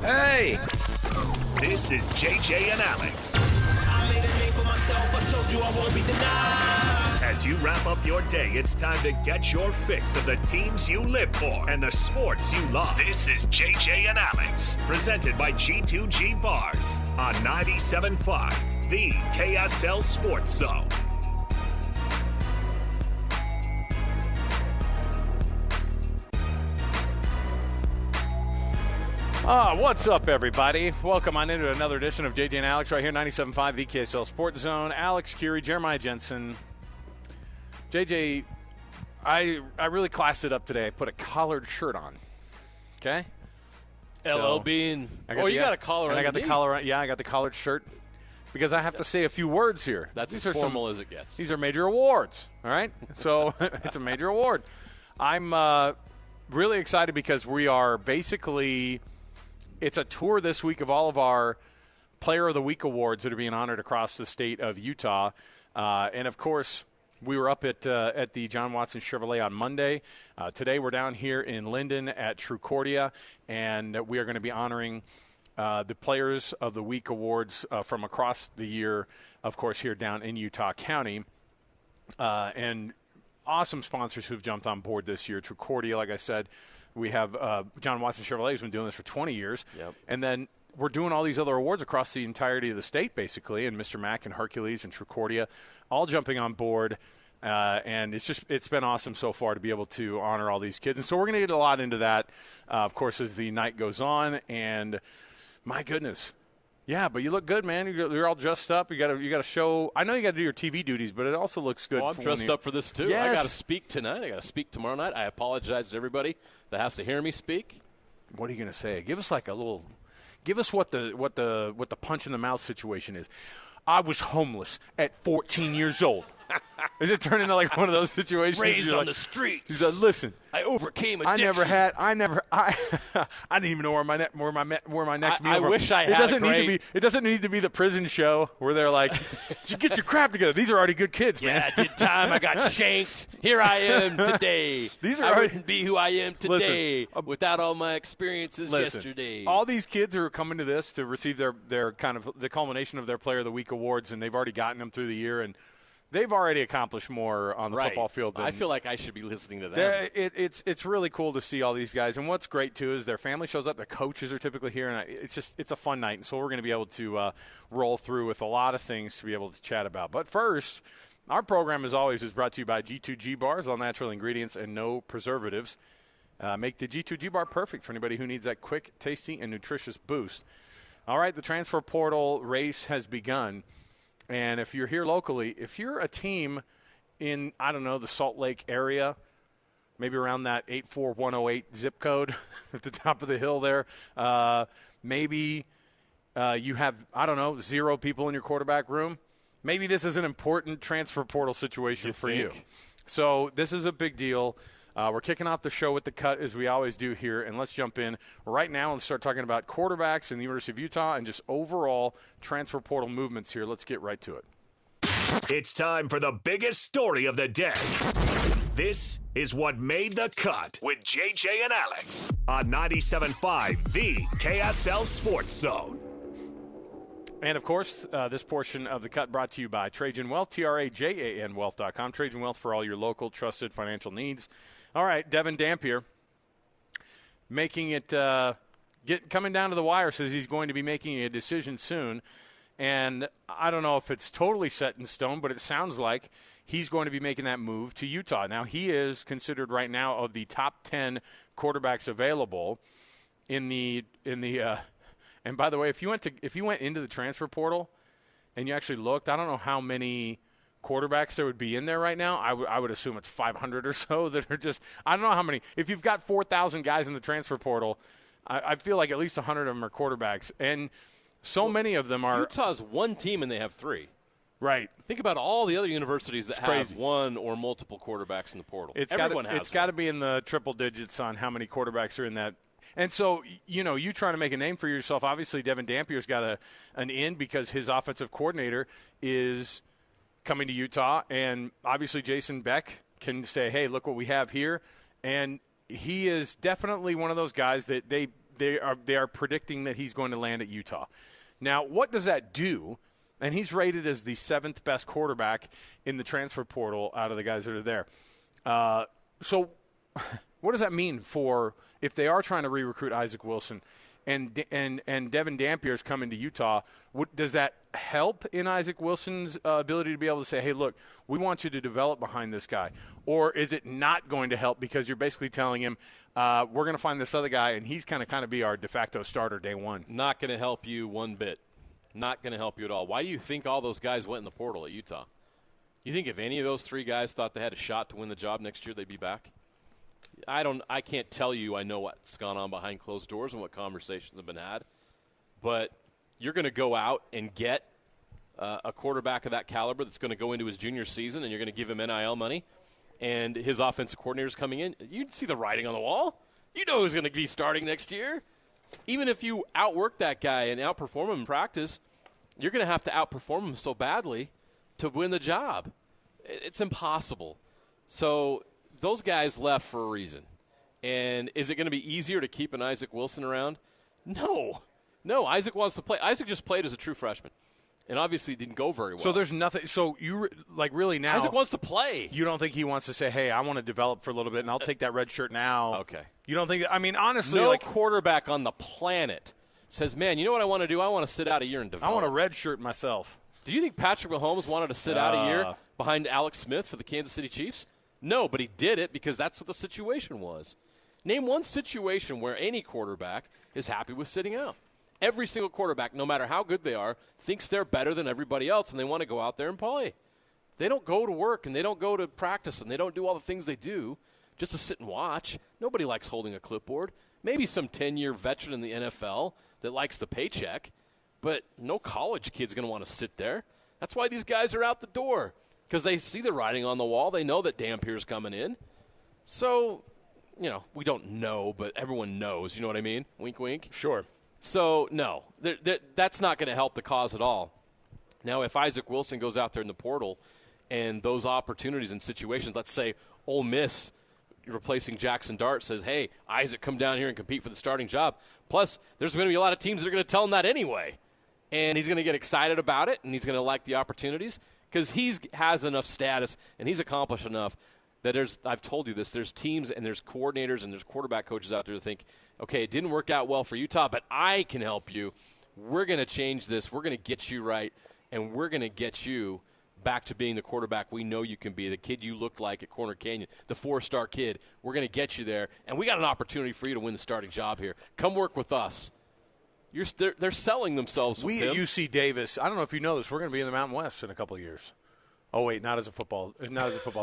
Hey! This is JJ and Alex. I made a name for myself, I told you I won't be denied. As you wrap up your day, it's time to get your fix of the teams you live for and the sports you love. This is JJ and Alex, presented by G2G Bars on 97.5, the KSL Sports Zone. What's up, everybody? Welcome on into another edition of JJ and Alex right here, 97.5 VKSL Sports Zone. Alex, Kirry, Jeremiah Jensen. JJ, I really classed it up today. I put a collared shirt on. Okay? LLB and you got a collar. And I got the collar. Yeah, I got the collared shirt because I have to say a few words here. That's as formal as it gets. These are major awards. All right, so it's a major award. I'm really excited because we are basically. It's a tour this week of all of our Player of the Week awards that are being honored across the state of Utah. And, of course, we were up at the John Watson Chevrolet on Monday. Today we're down here in Linden at Trucordia, and we are going to be honoring the Players of the Week awards from across the year, of course, here down in Utah County. And awesome sponsors who've jumped on board this year. Trucordia, like I said. We have John Watson Chevrolet, who's been doing this for 20 years. Yep. And then we're doing all these other awards across the entirety of the state, basically, and Mr. Mack and Hercules and Trucordia all jumping on board. And it's been awesome so far to be able to honor all these kids. And so we're going to get a lot into that, of course, as the night goes on. And my goodness. Yeah, but you look good, man. You're all dressed up. You got to show. I know you got to do your TV duties, but it also looks good. Well, I'm dressed up for this too. Yes. I got to speak tonight. I got to speak tomorrow night. I apologize to everybody that has to hear me speak. What are you going to say? Give us like a little. Give us what the punch in the mouth situation is. I was homeless at 14 years old. Is it turning into like one of those situations? Raised on the street. He said, "Listen, I overcame addiction. I didn't even know where my next meal. I wish I had. It doesn't need to be the prison show where they're like, you get your crap together. These are already good kids, man. Yeah, I did time. I got shanked. Here I am today. I wouldn't be who I am today without all my experiences yesterday. All these kids are coming to this to receive their kind of the culmination of their Player of the Week awards, and they've already gotten them through the year and. They've already accomplished more on the football field than I feel like I should be listening to them. It's really cool to see all these guys. And what's great, too, is their family shows up. Their coaches are typically here. And it's a fun night. And so we're going to be able to roll through with a lot of things to be able to chat about. But first, our program, as always, is brought to you by G2G Bars, all natural ingredients and no preservatives. Make the G2G Bar perfect for anybody who needs that quick, tasty, and nutritious boost. All right, the transfer portal race has begun. And if you're here locally, if you're a team in, I don't know, the Salt Lake area, maybe around that 84108 zip code at the top of the hill there, maybe you have, I don't know, 0 people in your quarterback room. Maybe this is an important transfer portal situation for you. So this is a big deal. We're kicking off the show with the cut, as we always do here, and let's jump in right now and start talking about quarterbacks in the University of Utah and just overall transfer portal movements here. Let's get right to it. It's time for the biggest story of the day. This is what made the cut with JJ and Alex on 97.5, the KSL Sports Zone. And, of course, this portion of the cut brought to you by Trajan Wealth, TRAJAN Wealth.com. Trajan Wealth for all your local trusted financial needs. All right, Devon Dampier making it coming down to the wire, says he's going to be making a decision soon. And I don't know if it's totally set in stone, but it sounds like he's going to be making that move to Utah. Now, he is considered right now of the top 10 quarterbacks available in the and by the way, if you went into the transfer portal and you actually looked, I don't know how many quarterbacks there would be in there right now. I would assume it's 500 or so that are just – I don't know how many. If you've got 4,000 guys in the transfer portal, I feel like at least 100 of them are quarterbacks. And many of them are – Utah's one team and they have 3. Right. Think about all the other universities that have one or multiple quarterbacks in the portal. Everyone has. It's got to be in the triple digits on how many quarterbacks are in that. And so, you trying to make a name for yourself. Obviously, Devon Dampier's got an in because his offensive coordinator is coming to Utah. And obviously, Jason Beck can say, hey, look what we have here. And he is definitely one of those guys that they they are predicting that he's going to land at Utah. Now, what does that do? And he's rated as the 7th best quarterback in the transfer portal out of the guys that are there. So what does that mean for if they are trying to re-recruit Isaac Wilson and Devon Dampier is coming to Utah? Does that help in Isaac Wilson's ability to be able to say, hey, look, we want you to develop behind this guy? Or is it not going to help because you're basically telling him we're going to find this other guy and he's going to kind of be our de facto starter day one? Not going to help you one bit. Not going to help you at all. Why do you think all those guys went in the portal at Utah? You think if any of those 3 guys thought they had a shot to win the job next year, they'd be back? I can't tell you I know what's gone on behind closed doors and what conversations have been had. But you're going to go out and get a quarterback of that caliber that's going to go into his junior season, and you're going to give him NIL money, and his offensive coordinator's coming in. You see the writing on the wall. You know who's going to be starting next year. Even if you outwork that guy and outperform him in practice, you're going to have to outperform him so badly to win the job. It's impossible. So those guys left for a reason. And is it going to be easier to keep an Isaac Wilson around? No. Isaac wants to play. Isaac just played as a true freshman. And obviously didn't go very well. So there's nothing. So you really now. Isaac wants to play. You don't think he wants to say, "Hey, I want to develop for a little bit, and I'll take that red shirt now." Okay. You don't think? I mean, honestly, no quarterback on the planet says, "Man, you know what I want to do? I want to sit out a year and develop." I want a red shirt myself. Do you think Patrick Mahomes wanted to sit out a year behind Alex Smith for the Kansas City Chiefs? No, but he did it because that's what the situation was. Name one situation where any quarterback is happy with sitting out. Every single quarterback, no matter how good they are, thinks they're better than everybody else, and they want to go out there and play. They don't go to work, and they don't go to practice, and they don't do all the things they do just to sit and watch. Nobody likes holding a clipboard. Maybe some 10-year veteran in the NFL that likes the paycheck, but no college kid's going to want to sit there. That's why these guys are out the door, because they see the writing on the wall. They know that Dampier's coming in. So, we don't know, but everyone knows. You know what I mean? Wink, wink. Sure. So, no, that's not going to help the cause at all. Now, if Isaac Wilson goes out there in the portal and those opportunities and situations, let's say Ole Miss replacing Jackson Dart says, hey, Isaac, come down here and compete for the starting job. Plus, there's going to be a lot of teams that are going to tell him that anyway. And he's going to get excited about it, and he's going to like the opportunities because he has enough status and he's accomplished enough that I've told you this, there's teams and there's coordinators and there's quarterback coaches out there to think, okay, it didn't work out well for Utah, but I can help you. We're going to change this. We're going to get you right, and we're going to get you back to being the quarterback we know you can be, the kid you looked like at Corner Canyon, the 4-star kid. We're going to get you there, and we got an opportunity for you to win the starting job here. Come work with us. They're selling themselves. We at UC Davis, I don't know if you know this, we're going to be in the Mountain West in a couple of years. Oh, wait, not as a football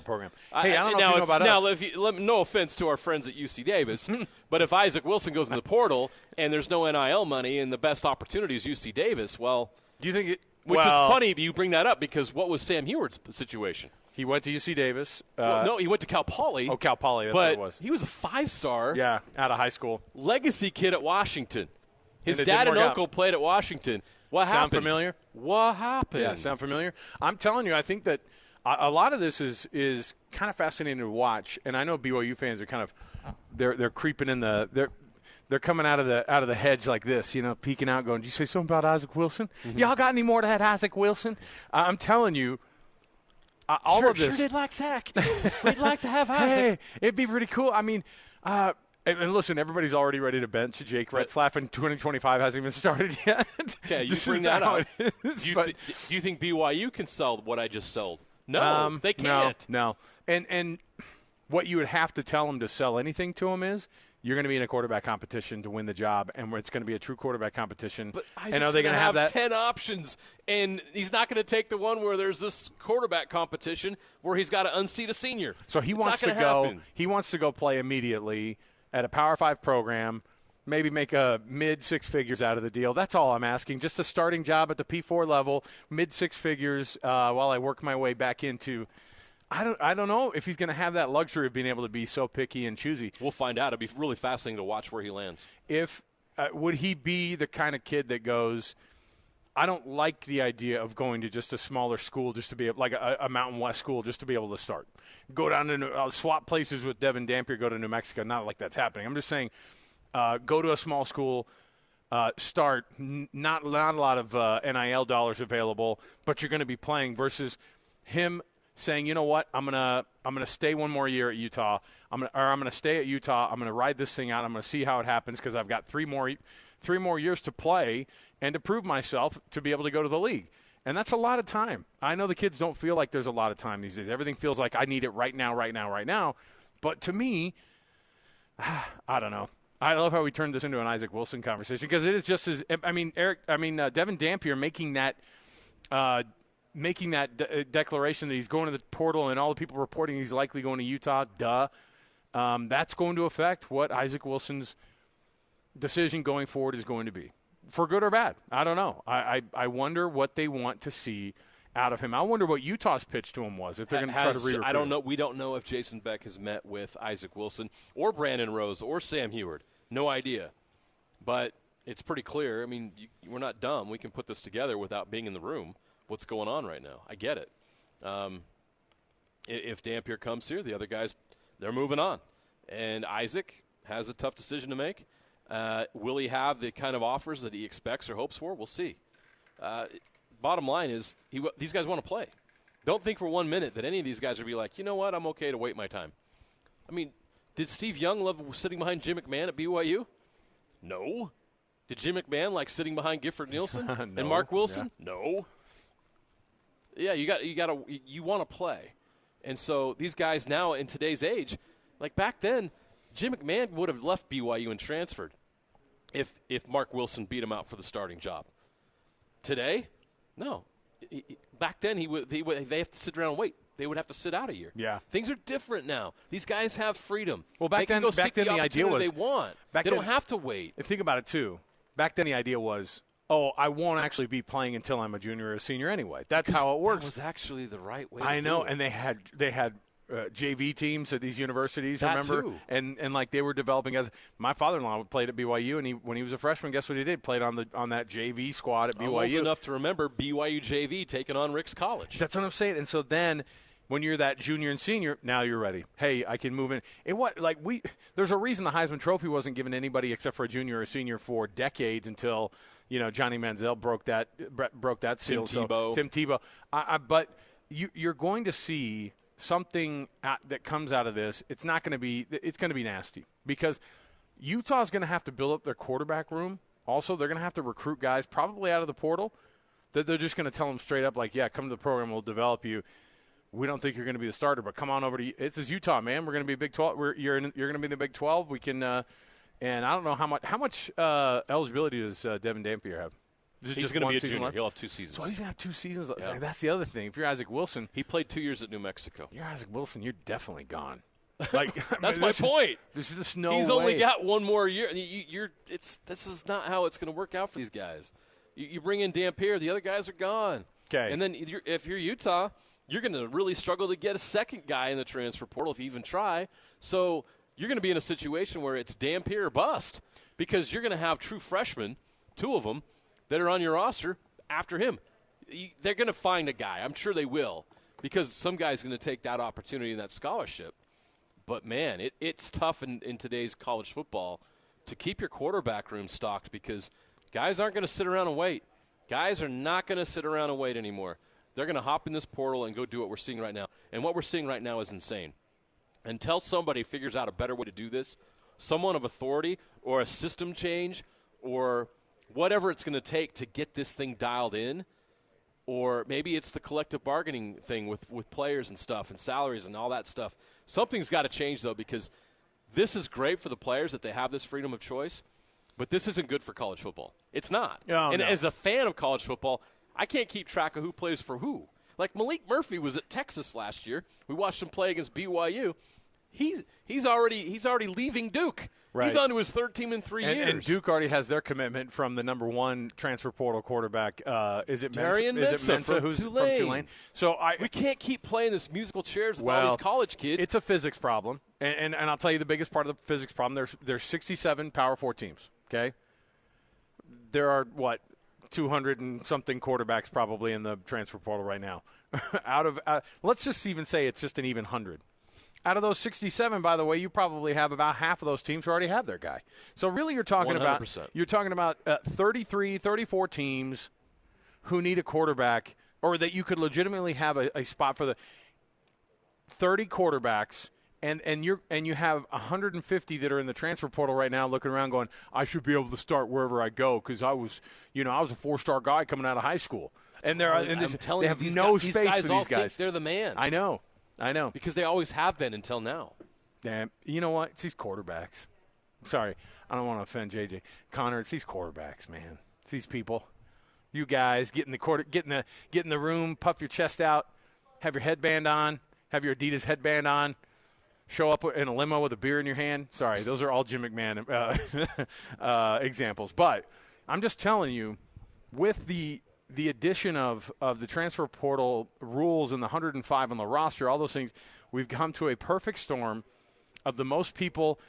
program. Hey, I don't know if you know about us. No offense to our friends at UC Davis, but if Isaac Wilson goes in the portal and there's no NIL money and the best opportunity is UC Davis, well, do you think it? Which is funny you bring that up because what was Sam Heward's situation? He went to UC Davis. No, he went to Cal Poly. Oh, Cal Poly, that's what it was. He was a 5-star. Yeah, out of high school. Legacy kid at Washington. His dad and uncle played at Washington. What happened? Sound familiar? What happened? Yeah, sound familiar? I'm telling you, I think that a lot of this is kind of fascinating to watch, and I know BYU fans are kind of they're creeping in they're coming out of the hedge like this, peeking out, going, "Did you say something about Isaac Wilson? Mm-hmm. Y'all got any more to that Isaac Wilson?" I'm telling you, all of this. Sure did like Zach. We'd like to have Isaac. Hey, it'd be pretty cool. I mean. And listen, everybody's already ready to bench Jake Retzlaff, and 2025 hasn't even started yet. Okay, you bring that up. Do you think BYU can sell what I just sold? No, they can't. No. And what you would have to tell them to sell anything to them is you're going to be in a quarterback competition to win the job, and it's going to be a true quarterback competition. But and are they going to have that 10 options, and he's not going to take the one where there's this quarterback competition where he's got to unseat a senior. So he wants to go. Happen. He wants to go play immediately at a Power 5 program, maybe make a mid-six figures out of the deal. That's all I'm asking. Just a starting job at the P4 level, mid-six figures, while I work my way back into. I don't know if he's going to have that luxury of being able to be so picky and choosy. We'll find out. It'll be really fascinating to watch where he lands. Would he be the kind of kid that goes, I don't like the idea of going to just a smaller school just to be like a Mountain West school just to be able to start. Go down to swap places with Devon Dampier, go to New Mexico. Not like that's happening. I'm just saying go to a small school, start, not a lot of NIL dollars available, but you're going to be playing, versus him saying, you know what, I'm gonna stay one more year at Utah. I'm gonna stay at Utah. I'm gonna ride this thing out. I'm gonna see how it happens, because I've got three more years to play and to prove myself to be able to go to the league. And that's a lot of time. I know the kids don't feel like there's a lot of time these days. Everything feels like I need it right now, right now, right now. But to me, I don't know. I love how we turned this into an Isaac Wilson conversation, because it is just as – Devon Dampier making that declaration that he's going to the portal and all the people reporting he's likely going to Utah, that's going to affect what Isaac Wilson's decision going forward is going to be. For good or bad, I don't know. I wonder what they want to see out of him. I wonder what Utah's pitch to him was, if they're going to try to re-recruit. I don't know. We don't know if Jason Beck has met with Isaac Wilson or Brandon Rose or Sam Heward. No idea. But it's pretty clear. I mean, we're not dumb. We can put this together without being in the room. What's going on right now? I get it. If Dampier comes here, the other guys, they're moving on. And Isaac has a tough decision to make. Will he have the kind of offers that he expects or hopes for? We'll see. Bottom line is these guys want to play. Don't think for 1 minute that any of these guys will be like, you know what, I'm okay to wait my time. I mean, did Steve Young love sitting behind Jim McMahon at BYU? No. Did Jim McMahon like sitting behind Gifford Nielsen No. and Mark Wilson? Yeah. No. Yeah, you want to play. And so these guys now in today's age, like back then, Jim McMahon would have left BYU and transferred if Mark Wilson beat him out for the starting job. Today, no. Back then, they have to sit around and wait. They would have to sit out a year. Yeah. Things are different now. These guys have freedom. Well, back then the idea was they want. They don't have to wait. And think about it too. Back then, the idea was, I won't actually be playing until I'm a junior or a senior anyway. That's how it works. That was actually the right way. I know, do it. and they had JV teams at these universities, that remember? Too. And like they were developing as my father-in-law played at BYU, and when he was a freshman, guess what he did? Played on that JV squad at BYU. I'm old enough to remember BYU JV taking on Rick's College. That's what I'm saying. And so then when you're that junior and senior, now you're ready. Hey, I can move in. There's a reason the Heisman Trophy wasn't given to anybody except for a junior or senior for decades until Johnny Manziel broke that seal. Tim Tebow. But you're going to see something that comes out of this. It's going to be nasty, because Utah's going to have to build up their quarterback room. Also, they're going to have to recruit guys probably out of the portal that they're just going to tell them straight up, like, yeah, come to the program, we'll develop you. We don't think you're going to be the starter, but come on over to – this is Utah, man. We're going to be Big 12. You're going to be in the Big 12. We can and I don't know how much eligibility does Devon Dampier have? He's going to be a junior. Left? He'll have 2 seasons. So he's going to have 2 seasons left. Yeah. That's the other thing. If you're Isaac Wilson – he played 2 years at New Mexico. You're Isaac Wilson, you're definitely gone. Like That's my point. There's just no way. He's only got 1 more year. This is not how it's going to work out for these guys. You bring in Dampier, the other guys are gone. Okay. And then if you're Utah – you're going to really struggle to get a second guy in the transfer portal if you even try. So you're going to be in a situation where it's Dampier or bust, because you're going to have true freshmen, 2 of them, that are on your roster after him. They're going to find a guy. I'm sure they will, because some guy's going to take that opportunity and that scholarship. But, man, it's tough in today's college football to keep your quarterback room stocked, because guys aren't going to sit around and wait. Guys are not going to sit around and wait anymore. They're going to hop in this portal and go do what we're seeing right now. And what we're seeing right now is insane. Until somebody figures out a better way to do this, someone of authority or a system change or whatever it's going to take to get this thing dialed in, or maybe it's the collective bargaining thing with players and stuff and salaries and all that stuff. Something's got to change, though, because this is great for the players that they have this freedom of choice, but this isn't good for college football. It's not. As a fan of college football, I can't keep track of who plays for who. Like Malik Murphy was at Texas last year. We watched him play against BYU. He's already leaving Duke. Right. He's on to his third team in 3 years. And Duke already has their commitment from the number 1 transfer portal quarterback. Is it Mensa who's from Tulane? So we can't keep playing this musical chairs with all these college kids. It's a physics problem, and I'll tell you the biggest part of the physics problem. There's 67 Power 4 teams. Okay, there are 200 and something quarterbacks probably in the transfer portal right now. Let's just even say it's just an even 100. Out of those 67, by the way, you probably have about half of those teams who already have their guy. So really you're talking 100%. about 33, 34 teams who need a quarterback, or that you could legitimately have a spot for the 30 quarterbacks, and you have 150 that are in the transfer portal right now looking around going, I should be able to start wherever I go because I was a 4-star guy coming out of high school. And they have no space for these guys. They're the man. I know. Because they always have been until now. Damn. You know what? It's these quarterbacks. Sorry, I don't want to offend JJ. Connor, it's these quarterbacks, man. It's these people. You guys get in the room, puff your chest out, have your headband on, have your Adidas headband on, show up in a limo with a beer in your hand. Sorry, those are all Jim McMahon examples. But I'm just telling you, with the addition of the transfer portal rules and the 105 on the roster, all those things, we've come to a perfect storm of the most people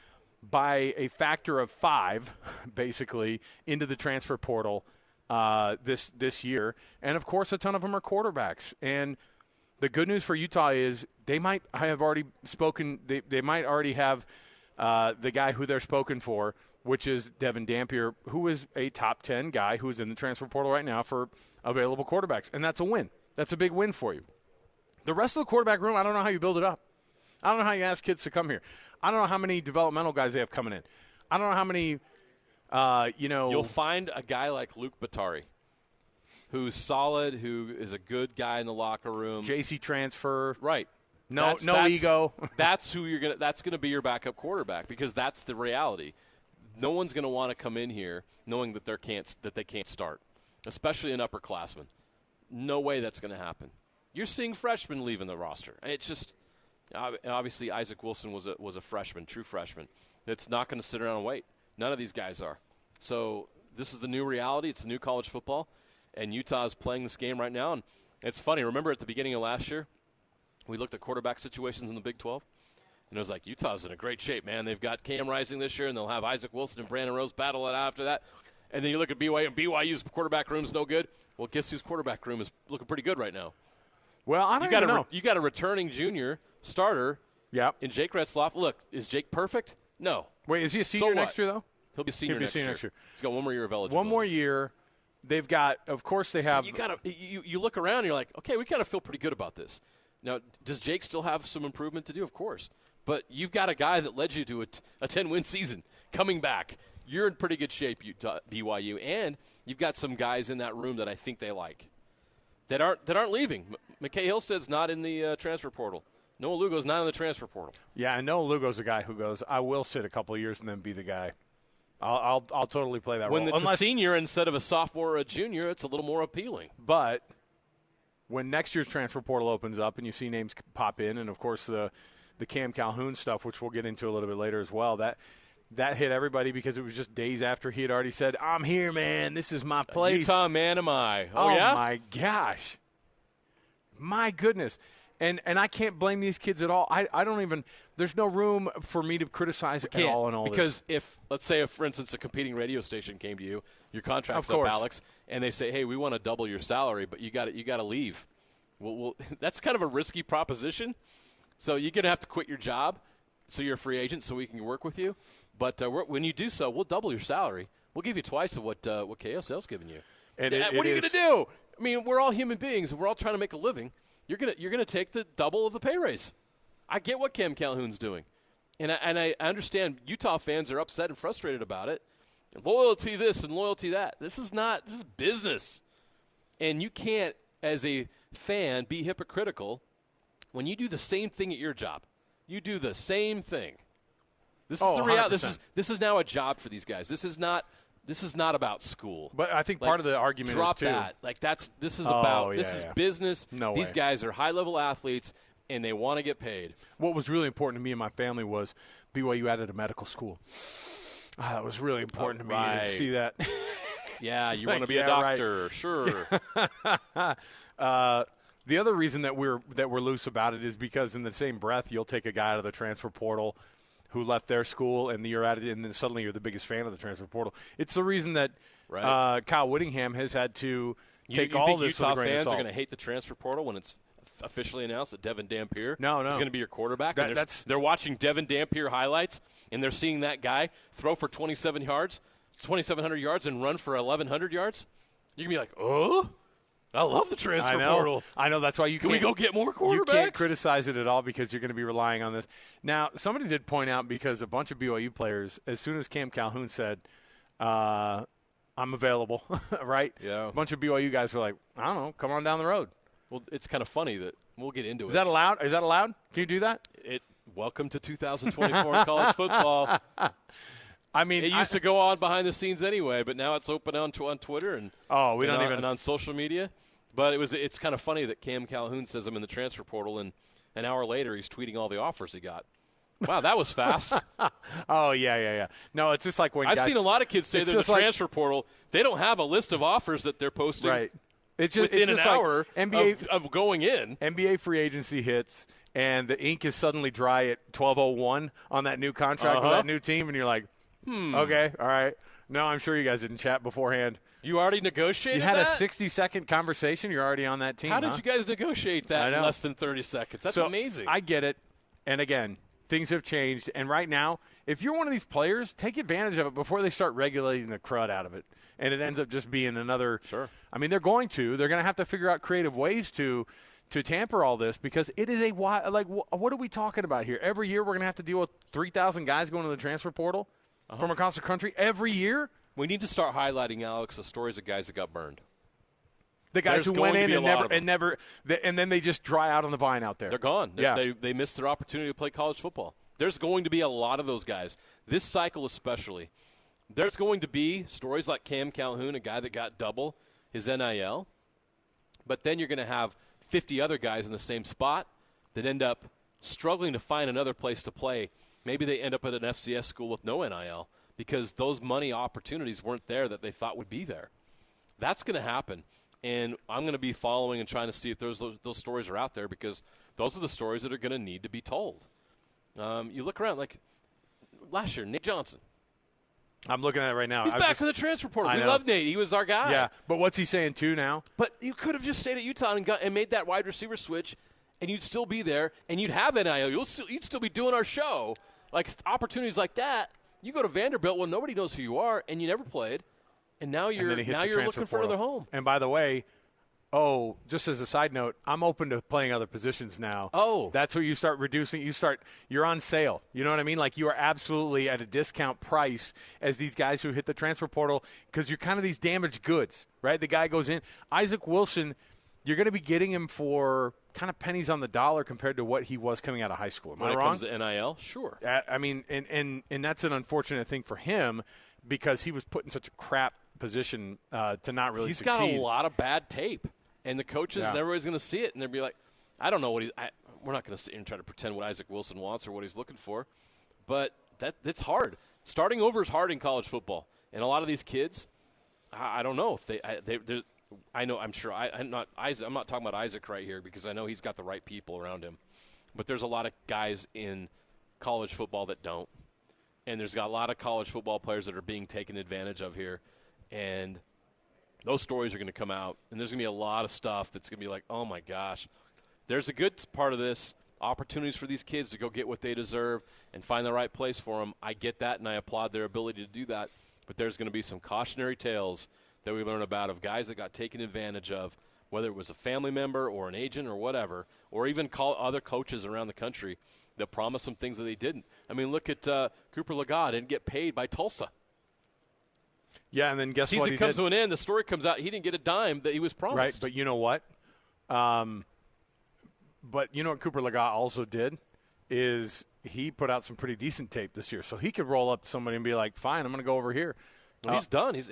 by a factor of 5, basically, into the transfer portal this year. And, of course, a ton of them are quarterbacks. And the good news for Utah is they might have already spoken – they might already have the guy who they're spoken for, which is Devon Dampier, who is a top 10 guy who is in the transfer portal right now for available quarterbacks. And that's a win. That's a big win for you. The rest of the quarterback room, I don't know how you build it up. I don't know how you ask kids to come here. I don't know how many developmental guys they have coming in. I don't know how many, You'll find a guy like Luke Batari, who's solid, who is a good guy in the locker room. JC transfer. Right. No ego. That's who that's going to be your backup quarterback, because that's the reality. No one's going to want to come in here knowing that they can't start, especially an upperclassman. No way that's going to happen. You're seeing freshmen leaving the roster. It's just obviously Isaac Wilson was a freshman, true freshman. That's not going to sit around and wait. None of these guys are. So this is the new reality. It's the new college football, and Utah is playing this game right now. And it's funny. Remember at the beginning of last year, we looked at quarterback situations in the Big 12, and it was like, Utah's in a great shape, man. They've got Cam Rising this year, and they'll have Isaac Wilson and Brandon Rose battle it out after that. And then you look at BYU, and BYU's quarterback room's no good. Well, guess whose quarterback room is looking pretty good right now? Well, I don't know. You got a returning junior starter in Jake Retzloff. Look, is Jake perfect? No. Wait, is he a senior next year, though? He'll be senior next year. He's got one more year of eligibility. One more year. They've got, of course, they have. You look around and you're like, okay, we got to feel pretty good about this. Now, does Jake still have some improvement to do? Of course. But you've got a guy that led you to a 10-win season coming back. You're in pretty good shape, BYU, and you've got some guys in that room that I think they like that aren't leaving. McKay Hillstead's not in the transfer portal. Noah Lugo's not in the transfer portal. Yeah, and Noah Lugo's a guy who goes, I will sit a couple of years and then be the guy. I'll totally play that role. When it's a senior instead of a sophomore or a junior, it's a little more appealing. But when next year's transfer portal opens up and you see names pop in, and, of course, the Cam Calhoun stuff, which we'll get into a little bit later as well, that hit everybody because it was just days after he had already said, I'm here, man. This is my place. Utah man am I. Oh yeah? My gosh. My goodness. And I can't blame these kids at all. I don't even – there's no room for me to criticize at all in all because this. Let's say, for instance, a competing radio station came to you, your contract's up, Alex, and they say, hey, we want to double your salary, but you got to leave. Well, that's kind of a risky proposition. So you're going to have to quit your job so you're a free agent so we can work with you. But when you do so, we'll double your salary. We'll give you twice of what KSL's giving you. And what are you going to do? I mean, we're all human beings, and we're all trying to make a living. You're gonna take the double of the pay raise. I get what Cam Calhoun's doing, and I understand Utah fans are upset and frustrated about it. Loyalty this and loyalty that. This is business, and you can't, as a fan, be hypocritical when you do the same thing at your job. You do the same thing. This is the reality. This is now a job for these guys. This is not about school. But I think part of the argument is too. Drop that. This is business. No These way. guys are high-level athletes, and they want to get paid. What was really important to me and my family was BYU added a medical school. That was really important to me to see that. Yeah, you want to be a doctor, right. Sure. The other reason that we're loose about it is because in the same breath, you'll take a guy out of the transfer portal who left their school, and you're at it, and then suddenly you're the biggest fan of the transfer portal. It's the reason that Kyle Whittingham has had to take all this Utah with a grain of fans salt. are going to hate the transfer portal when it's officially announced that Devon Dampier is No. going to be your quarterback? And That's they're watching Devon Dampier highlights, and they're seeing that guy throw for 2,700 yards and run for 1,100 yards? You're going to be like, oh, I love the transfer portal. I know. That's why Can we go get more quarterbacks? You can't criticize it at all because you're going to be relying on this. Now, somebody did point out because a bunch of BYU players, as soon as Cam Calhoun said, I'm available, right? Yeah. A bunch of BYU guys were like, I don't know, come on down the road. Well, it's kind of funny that we'll get into it. Is that allowed? Can you do that? Welcome to 2024 college football. I mean, it used to go on behind the scenes anyway, but now it's open on Twitter and on social media. But it's kind of funny that Cam Calhoun says I'm in the transfer portal, and an hour later he's tweeting all the offers he got. Wow, that was fast. Oh yeah. No, it's just like when I've seen a lot of kids say they're in the transfer portal. They don't have a list of offers that they're posting. Right. It's just, within it's just an hour like NBA, of going in. NBA free agency hits, and the ink is suddenly dry at 12:01 on that new contract with that new team, and you're like, okay, all right. No, I'm sure you guys didn't chat beforehand. You already negotiated that? You had that? a 60-second conversation. You're already on that team. How did you guys negotiate that in less than 30 seconds? That's amazing. I get it. And, again, things have changed. And right now, if you're one of these players, take advantage of it before they start regulating the crud out of it. And it ends up just being another – Sure. I mean, they're going to. They're going to have to figure out creative ways to tamper all this because it is what are we talking about here? Every year we're going to have to deal with 3,000 guys going to the transfer portal from across the country every year? We need to start highlighting, Alex, the stories of guys that got burned. The guys who went in and then they just dry out on the vine out there. They're gone. Yeah. They missed their opportunity to play college football. There's going to be a lot of those guys. This cycle especially. There's going to be stories like Cam Calhoun, a guy that got double his NIL. But then you're going to have 50 other guys in the same spot that end up struggling to find another place to play. Maybe they end up at an FCS school with no NIL because those money opportunities weren't there that they thought would be there. That's going to happen. And I'm going to be following and trying to see if those stories are out there because those are the stories that are going to need to be told. You look around, like last year, Nate Johnson. I'm looking at it right now. He's back to the transfer portal. We love Nate. He was our guy. Yeah, but what's he saying too now? But you could have just stayed at Utah and made that wide receiver switch, and you'd still be there, and you'd have NIL. You'd still be doing our show. Like opportunities like that, you go to Vanderbilt when nobody knows who you are, and you never played, and now you're looking for another home. And by the way, just as a side note, I'm open to playing other positions now. Oh. That's where you start reducing. You're on sale. You know what I mean? Like you are absolutely at a discount price as these guys who hit the transfer portal because you're kind of these damaged goods, right? The guy goes in. Isaac Wilson, you're going to be getting him for kind of pennies on the dollar compared to what he was coming out of high school. Am I wrong? When it comes to NIL, sure. I mean, and that's an unfortunate thing for him because he was put in such a crap position to not really succeed. He's got a lot of bad tape. And the coaches and everybody's going to see it, and they'll be like, I don't know what we're not going to sit here and try to pretend what Isaac Wilson wants or what he's looking for. But that's hard. Starting over is hard in college football. And a lot of these kids, I don't know if they I know, I'm sure. I'm not talking about Isaac right here because I know he's got the right people around him. But there's a lot of guys in college football that don't. And there's got a lot of college football players that are being taken advantage of here. And those stories are going to come out, and there's going to be a lot of stuff that's going to be like, oh, my gosh. There's a good part of this, opportunities for these kids to go get what they deserve and find the right place for them. I get that, and I applaud their ability to do that. But there's going to be some cautionary tales that we learn about of guys that got taken advantage of, whether it was a family member or an agent or whatever, or even other coaches around the country that promised some things that they didn't. I mean, look at Cooper Legas didn't get paid by Tulsa. Yeah, and then guess what he did? Season comes to an end. The story comes out. He didn't get a dime that he was promised. Right, but you know what? But you know what Cooper Legas also did is he put out some pretty decent tape this year. So he could roll up to somebody and be like, fine, I'm going to go over here. Well, he's done. He's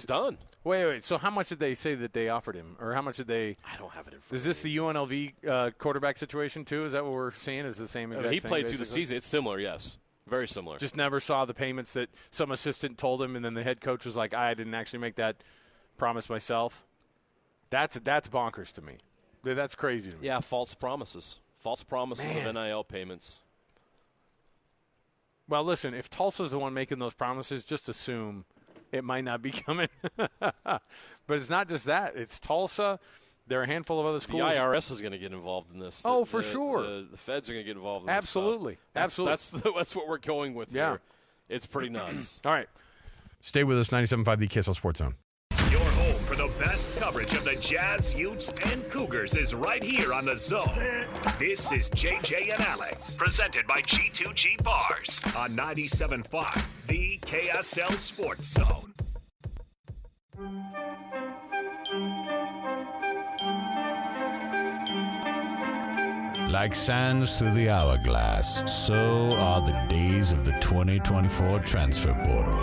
done. Wait. So how much did they say that they offered him? Or how much did they – I don't have it in front of me. Is this the UNLV quarterback situation too? Is that what we're seeing is the same exact thing? He played basically? through the season. It's similar, yes. Very similar. Just never saw the payments that some assistant told him, and then the head coach was like, I didn't actually make that promise myself. That's bonkers to me. That's crazy to me. Yeah, false promises. False promises of NIL payments. Well, listen, if Tulsa's the one making those promises, just assume it might not be coming. But it's not just that. It's Tulsa. There are a handful of other The schools. IRS is going to get involved in this. Oh, for sure. The feds are going to get involved in Absolutely. this stuff. Absolutely. That's what we're going with here. It's pretty nuts. All right. Stay with us, 97.5 The KSL Sports Zone. Your home for the best coverage of the Jazz, Utes, and Cougars is right here on The Zone. This is JJ and Alex, presented by G2G Bars on 97.5, the KSL Sports Zone. Like sands through the hourglass, so are the days of the 2024 transfer portal.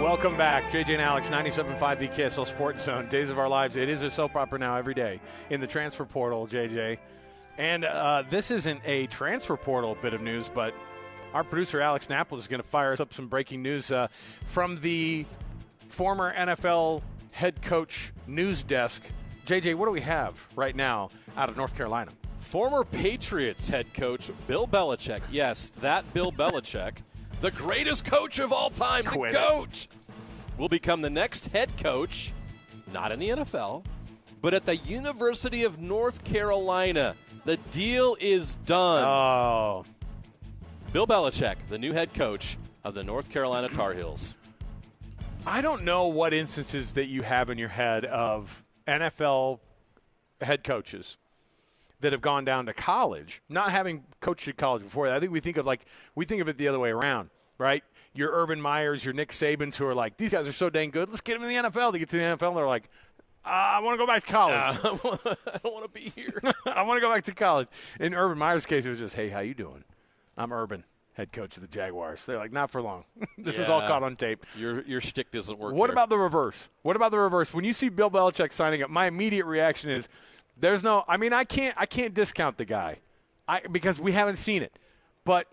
Welcome back. JJ and Alex, 97.5 The KSL Sports Zone. Days of our lives. It is a soap opera now every day in the transfer portal, JJ. And this isn't a transfer portal bit of news, but our producer, Alex Naples, is going to fire us up some breaking news from the former NFL head coach news desk. JJ, what do we have right now out of North Carolina? Former Patriots head coach Bill Belichick. Yes, that Bill Belichick, the greatest coach of all time, the GOAT, will become the next head coach, not in the NFL, but at the University of North Carolina. The deal is done. Oh. Bill Belichick, the new head coach of the North Carolina Tar Heels. I don't know what instances that you have in your head of NFL head coaches that have gone down to college, not having coached at college before. I think we think of it the other way around, right? Your Urban Meyers, your Nick Sabans, who are like, these guys are so dang good. Let's get them in the NFL. They get to the NFL, and they're like, I want to go back to college. I don't want to be here. I want to go back to college. In Urban Meyer's case, it was just, hey, how you doing? I'm Urban, head coach of the Jaguars. They're like, not for long. This is all caught on tape. Your shtick doesn't work. What there. about the reverse? What about the reverse? When you see Bill Belichick signing up, my immediate reaction is, I can't discount the guy, because we haven't seen it. But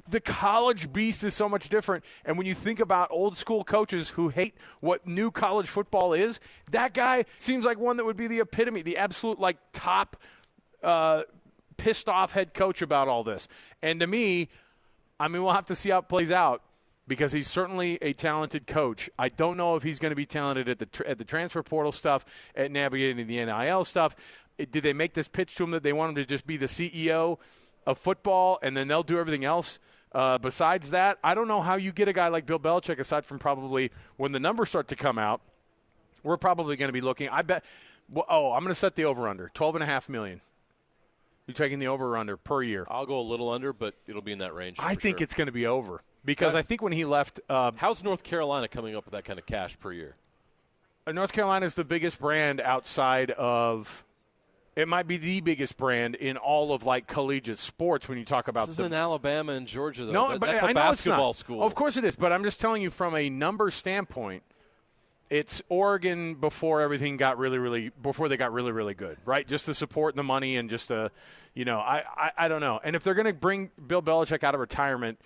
the college beast is so much different. And when you think about old school coaches who hate what new college football is, that guy seems like one that would be the epitome, the absolute top pissed off head coach about all this. And to me, we'll have to see how it plays out, because he's certainly a talented coach. I don't know if he's going to be talented at the transfer portal stuff, at navigating the NIL stuff. Did they make this pitch to him that they want him to just be the CEO of football and then they'll do everything else? Besides that, I don't know how you get a guy like Bill Belichick, aside from probably when the numbers start to come out, we're probably going to be looking. I bet. I'm going to set the over/under, $12.5 million. You taking the over/under per year? I'll go a little under, but it'll be in that range. I think it's going to be over, because I think when he left, how's North Carolina coming up with that kind of cash per year? North Carolina is the biggest brand outside of. It might be the biggest brand in all of collegiate sports when you talk about. This isn't Alabama and Georgia, though. No, but that's a I know basketball it's not. school. Of course it is, but I'm just telling you from a number standpoint, it's Oregon before everything got before they got really, really good, right? Just the support and the money and just I don't know. And if they're going to bring Bill Belichick out of retirement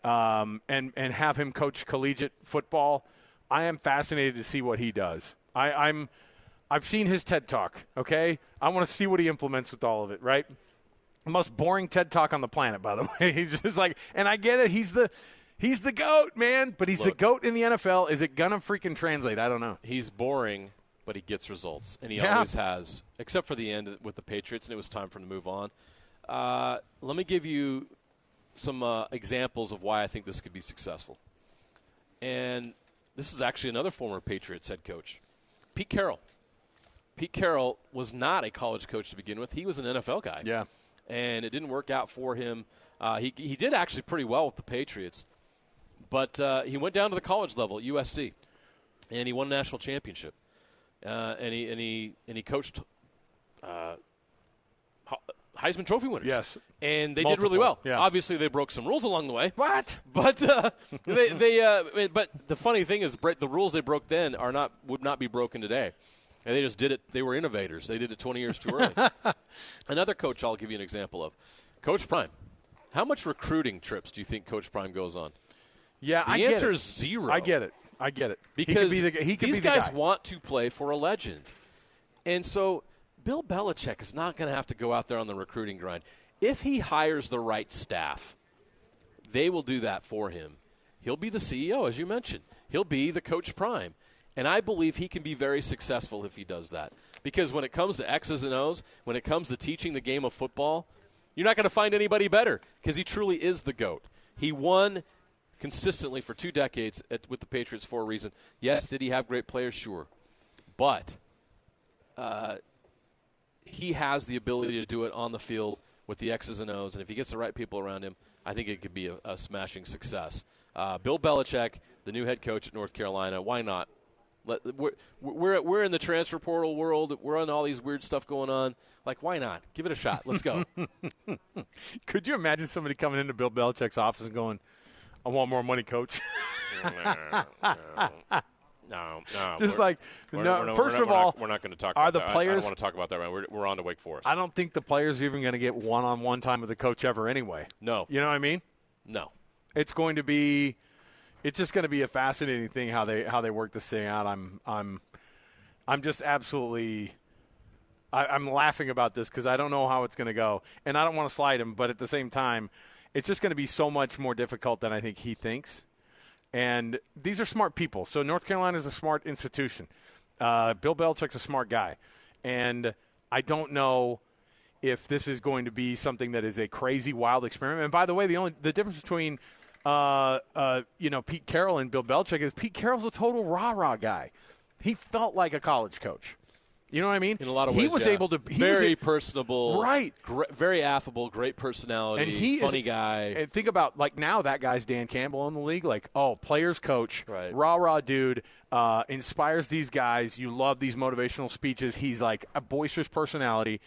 and have him coach collegiate football, I am fascinated to see what he does. I've seen his TED Talk, okay? I want to see what he implements with all of it, right? The most boring TED Talk on the planet, by the way. He's just and I get it. He's the GOAT, man, but he's the GOAT in the NFL. Is it going to freaking translate? I don't know. He's boring, but he gets results, and he always has, except for the end with the Patriots, and it was time for him to move on. Let me give you some examples of why I think this could be successful. And this is actually another former Patriots head coach, Pete Carroll. Pete Carroll was not a college coach to begin with. He was an NFL guy. Yeah. And it didn't work out for him. He did actually pretty well with the Patriots, but he went down to the college level at USC, and he won a national championship. And he coached Heisman Trophy winners. Yes. And they Multiple. did really well. Yeah. Obviously, they broke some rules along the way. What? But but the funny thing is, the rules they broke then would not be broken today. And they just did it. They were innovators. They did it 20 years too early. Another coach I'll give you an example of, Coach Prime. How much recruiting trips do you think Coach Prime goes on? Yeah, the answer is zero. I get it. Because these guys want to play for a legend. And so Bill Belichick is not going to have to go out there on the recruiting grind. If he hires the right staff, they will do that for him. He'll be the CEO, as you mentioned. He'll be the Coach Prime. And I believe he can be very successful if he does that. Because when it comes to X's and O's, when it comes to teaching the game of football, you're not going to find anybody better because he truly is the GOAT. He won consistently for 2 decades with the Patriots for a reason. Yes, did he have great players? Sure. But he has the ability to do it on the field with the X's and O's, and if he gets the right people around him, I think it could be a smashing success. Bill Belichick, the new head coach at North Carolina, why not? We're in the transfer portal world. We're on all these weird stuff going on. Like, why not? Give it a shot. Let's go. Could you imagine somebody coming into Bill Belichick's office and going, I want more money, coach? No. Just like, first of all, we're not going to talk are about the that. players, I don't want to talk about that right. We're on to Wake Forest. I don't think the players are even going to get one-on-one time with the coach ever anyway. No. You know what I mean? No. It's just going to be a fascinating thing how they work this thing out. I'm just absolutely I'm laughing about this because I don't know how it's going to go, and I don't want to slide him, but at the same time, it's just going to be so much more difficult than I think he thinks. And these are smart people. So North Carolina is a smart institution. Bill Belichick's a smart guy, and I don't know if this is going to be something that is a crazy, wild experiment. And by the way, the difference between Pete Carroll and Bill Belichick is Pete Carroll's a total rah-rah guy. He felt like a college coach. You know what I mean? In a lot of ways, he was able to very personable, right? Very affable, great personality, and he funny guy. And think about like now that guy's Dan Campbell in the league. Like, players coach, right. Rah dude, inspires these guys. You love these motivational speeches. He's like a boisterous personality,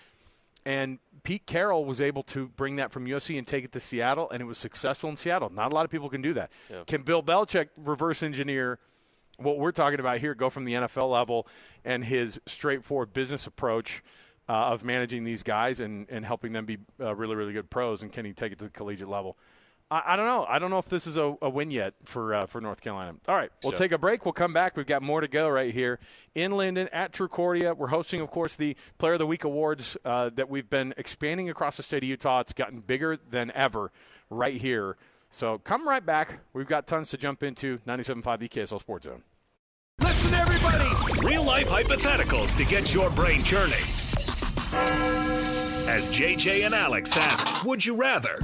and Pete Carroll was able to bring that from USC and take it to Seattle, and it was successful in Seattle. Not a lot of people can do that. Yeah. Can Bill Belichick reverse engineer what we're talking about here, go from the NFL level and his straightforward business approach of managing these guys and helping them be really, really good pros, and can he take it to the collegiate level? I don't know. I don't know if this is a win yet for North Carolina. All right, we'll take a break. We'll come back. We've got more to go right here in Linden at Trucordia. We're hosting, of course, the Player of the Week Awards that we've been expanding across the state of Utah. It's gotten bigger than ever right here. So come right back. We've got tons to jump into. 97.5 the KSL Sports Zone. Listen, everybody. Real-life hypotheticals to get your brain churning. As JJ and Alex ask, would you rather?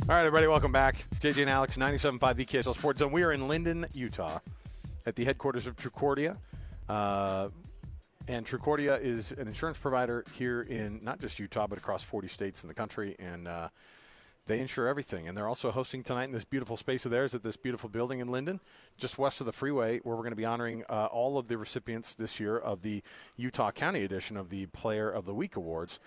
All right, everybody, welcome back. JJ and Alex, 97.5 the KSL Sports Zone. We are in Linden, Utah, at the headquarters of Trucordia. And Trucordia is an insurance provider here in not just Utah, but across 40 states in the country. And they insure everything. And they're also hosting tonight in this beautiful space of theirs at this beautiful building in Linden, just west of the freeway, where we're going to be honoring all of the recipients this year of the Utah County edition of the Player of the Week Awards.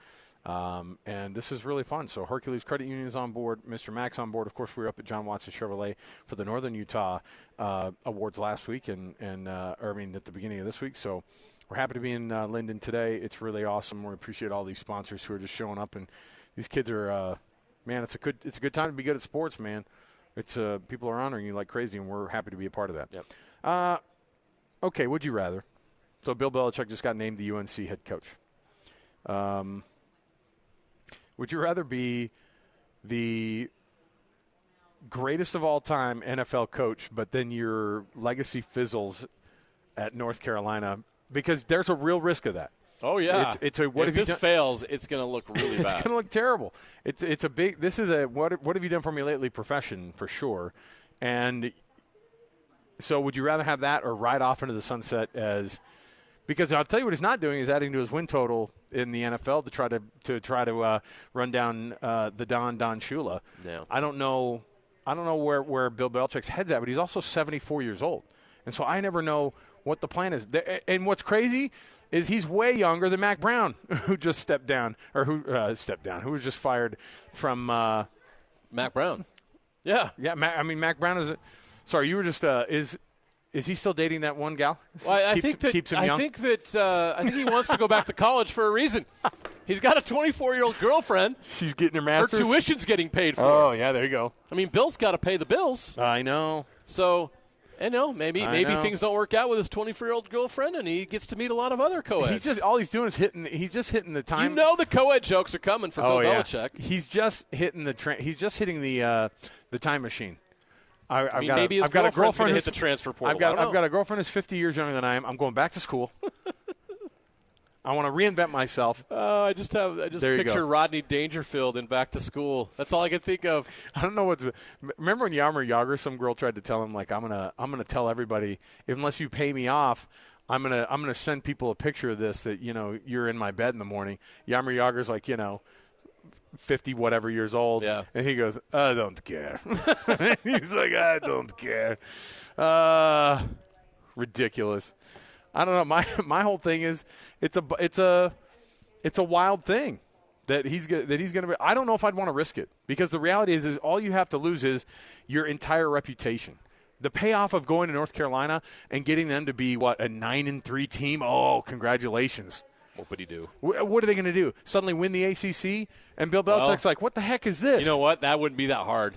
And this is really fun. So Hercules Credit Union is on board, Mr. Max on board. Of course, we were up at John Watson Chevrolet for the Northern Utah Awards last week, at the beginning of this week. So we're happy to be in Linden today. It's really awesome. We appreciate all these sponsors who are just showing up, and these kids are, man, it's a good time to be good at sports, man. It's people are honoring you like crazy, and we're happy to be a part of that. Yep. Okay, would you rather? So Bill Belichick just got named the UNC head coach. Would you rather be the greatest of all time NFL coach, but then your legacy fizzles at North Carolina? Because there's a real risk of that. Oh yeah, it's a what if have this you done? fails, it's going to look really bad. It's going to look terrible. It's a big. This is a what have you done for me lately profession for sure. And so, would you rather have that or ride off into the sunset as? Because I'll tell you what he's not doing is adding to his win total in the NFL to try to run down the Don Shula. Yeah. I don't know where Bill Belichick's head's at, but he's also 74 years old, and so I never know what the plan is. And what's crazy is he's way younger than Mac Brown, who just stepped down, or who was just fired from Mac Brown. Yeah. Mac Brown is. Sorry, you were just Is he still dating that one gal? Well, I think he wants to go back to college for a reason. He's got a 24-year-old girlfriend. She's getting her master's. Her tuition's getting paid for. Oh, yeah, there you go. I mean, Bill's got to pay the bills. I know. So And maybe things don't work out with his 24-year-old girlfriend, and he gets to meet a lot of other co-eds. All he's doing is hitting the time. The co-ed jokes are coming from Bill Belichick. He's just hitting the time machine. Maybe his girlfriend's going to hit the transfer portal. I've got a girlfriend who's 50 years younger than I am. I'm going back to school. I want to reinvent myself. I just picture Rodney Dangerfield in Back to School. That's all I can think of. I don't know remember when Yarmer Yager, some girl tried to tell him, like, I'm gonna tell everybody, unless you pay me off, I'm gonna send people a picture of this that you're in my bed in the morning. Yarmer Yager's like 50 whatever years old, and he goes, I don't care. He's like, I don't care. Ridiculous. I don't know. My whole thing is it's a wild thing that he's going to be. I don't know if I'd want to risk it, because the reality is all you have to lose is your entire reputation. The payoff of going to North Carolina and getting them to be a 9-3 team. Oh, congratulations. What would he do? What are they going to do? Suddenly win the ACC? And Bill Belichick's like, what the heck is this? You know what? That wouldn't be that hard.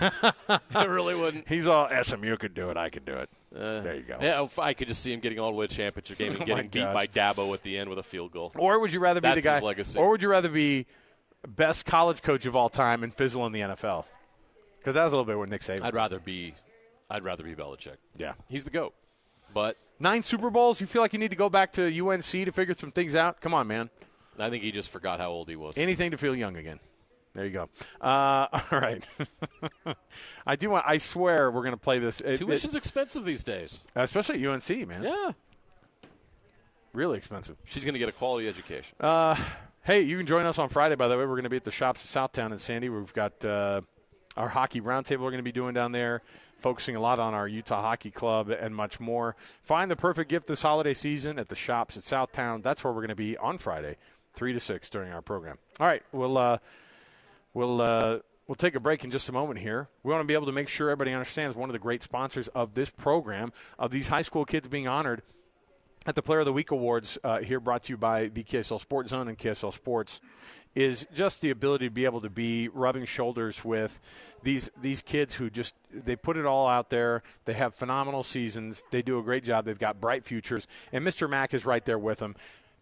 It really wouldn't. He's all, SMU could do it. I could do it. There you go. Yeah, I could just see him getting all the way to the championship game and getting beat by Dabo at the end with a field goal. Or would you rather be That's the guy? His legacy. Or would you rather be best college coach of all time and fizzle in the NFL? Because that was a little bit what Nick Saban. I'd rather be Belichick. Yeah, he's the GOAT. But 9 Super Bowls. You feel like you need to go back to UNC to figure some things out? Come on, man. I think he just forgot how old he was. Anything to feel young again. There you go. All right. I swear we're going to play this. Tuition's expensive these days. Especially at UNC, man. Yeah. Really expensive. She's going to get a quality education. Hey, you can join us on Friday, by the way. We're going to be at the Shops at Southtown in Sandy. We've got our hockey roundtable we're going to be doing down there, focusing a lot on our Utah Hockey Club and much more. Find the perfect gift this holiday season at the Shops at Southtown. That's where we're going to be on Friday, 3 to 6 during our program. All right, We'll take a break in just a moment here. We want to be able to make sure everybody understands one of the great sponsors of this program, of these high school kids being honored at the Player of the Week Awards, here brought to you by the KSL Sports Zone and KSL Sports, is just the ability to be able to be rubbing shoulders with these kids who just, they put it all out there. They have phenomenal seasons. They do a great job. They've got bright futures. And Mr. Mack is right there with them.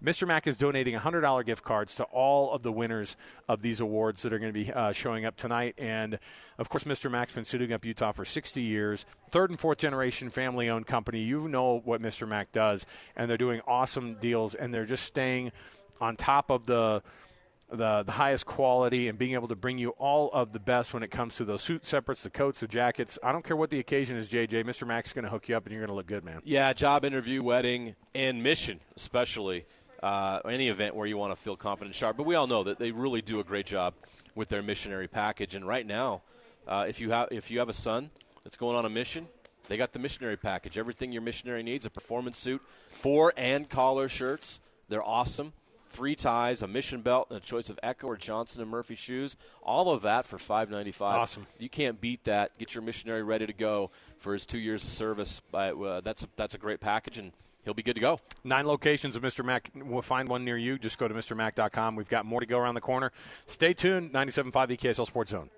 Mr. Mack is donating $100 gift cards to all of the winners of these awards that are going to be showing up tonight. And, of course, Mr. Mack's been suiting up Utah for 60 years. 3rd and 4th generation family-owned company. You know what Mr. Mack does. And they're doing awesome deals. And they're just staying on top of the highest quality and being able to bring you all of the best when it comes to those suit separates, the coats, the jackets. I don't care what the occasion is, JJ. Mr. Mack's going to hook you up, and you're going to look good, man. Yeah, job interview, wedding, and mission especially. Any event where you want to feel confident and sharp. But we all know that they really do a great job with their missionary package. And right now, if you have a son that's going on a mission, they got the missionary package. Everything your missionary needs, a performance suit, 4 and collar shirts. They're awesome. 3 ties, a mission belt, and a choice of Echo or Johnson & Murphy shoes. All of that for $5.95. Awesome. You can't beat that. Get your missionary ready to go for his 2 years of service. That's a great package, and he'll be good to go. 9 locations of Mr. Mack. We'll find one near you. Just go to MrMack.com. We've got more to go around the corner. Stay tuned. 97.5 the KSL Sports Zone.